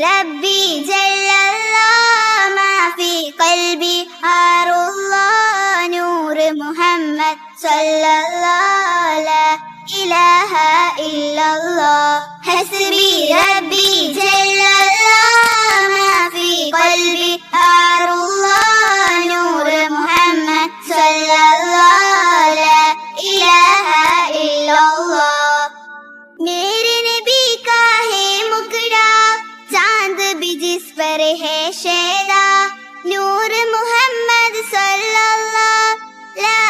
रब्बी जल्लल्लाह माफी क़ल्बी आरुल्लाह नूर मुहम्मद सल्लल्लाह ला इलाहा इल्लल्लाह हस्बी रब्बी जल्लल्लाह माफी क़ल्बी आरुल्लाह नूर मुहम्मद सल्लल्लाह ला इलाहा इल्लल्लाह। मेरे नबी का है मुकड़ा चांद भी जिस पर है शैदा नूर मुहम्मद सल्लल्लाह ला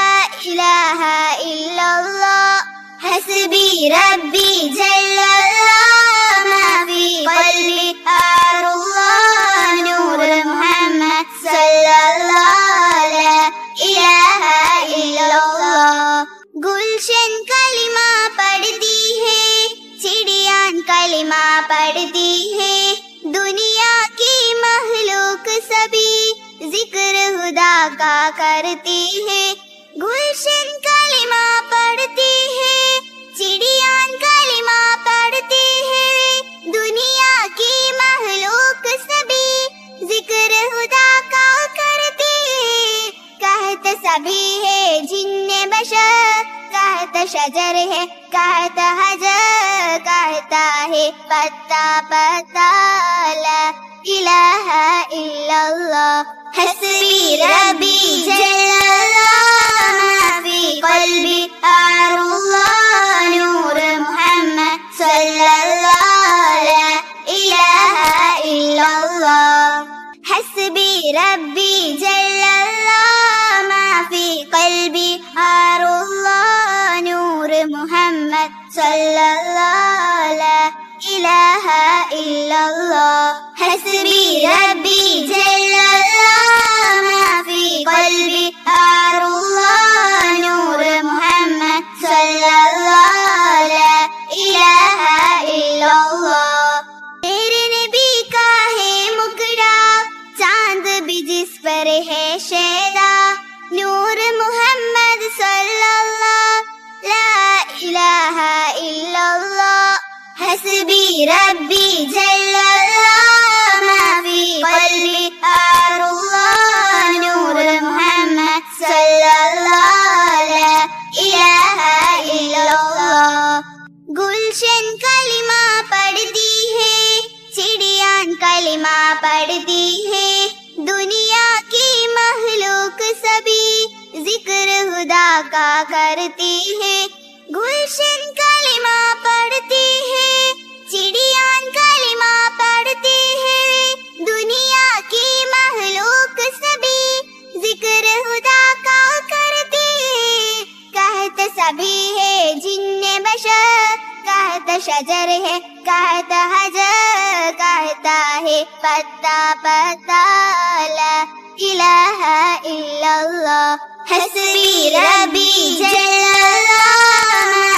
इलाहा इल्लल्लाह हस्बी रब्बी जल्लल्लाह माफी क़ल्बी आरुल्लाह नूर मुहम्मद सल्लल्लाह ला इलाहा इल्लल्लाह। गुलशन कलिमा पढ़ती है चिड़ियान कलिमा पढ़ती है दुनिया की महलूक सभी जिक्र खुदा का करती है। गुलशन कलिमा पढ़ती है चिड़ियान कलिमा पढ़ती है दुनिया की महलूक सभी जिक्र खुदा का करती है। कहत सभी है जिन्ने बशर कहता शजर है कहता हजर कहता है पत्ता पत्ता ला इलाहा इल्लल्लाह हस्बी रब्बी जल्लल्लाह माफी क़ल्बी आरुल्लाह नूर मुहम्मद सल्लल्लाह ला इलाहा इल्लल्लाह हस्बी रब्बी जल्लल्लाह माफी क़ल्बी आरुल्लाह नूर मुहम्मद सल्लल्लाह ला इलाहा इल्लल्लाह हस्बी रब्बी जल्लल्लाह माफी क़ल्बी आरुल्लाह नूर मुहम्मद सल्लल्लाह ला इलाहा इल्लल्लाह। तेरे नबी का है मुकड़ा चांद भी जिस पर है शैदा नूर मुहम्मद सल्लल्लाह ला इलाहा इल्लल्लाह हस्बी रब्बी जल्लल्लाह माफी क़ल्बी आरुल्लाह नूर मुहम्मद सल्लल्लाह ला इलाहा इल्लल्लाह। गुलशन कलिमा पढ़ती है चिड़ियान कलिमा पढ़ती है दुनिया की महलूक सभी जिक्र खुदा का करती है। गुलशन कलिमा पढ़ती है चिड़ियान कलिमा पढ़ती है दुनिया की महलूक सभी जिक्र खुदा का करती है। कहते सभी है जिन्ने बशर कहता शजर है कहता हजर कहता है पत्ता पत्ता ला इलाहा इल्लल्लाह हस्बी रब्बी जल्लल्लाह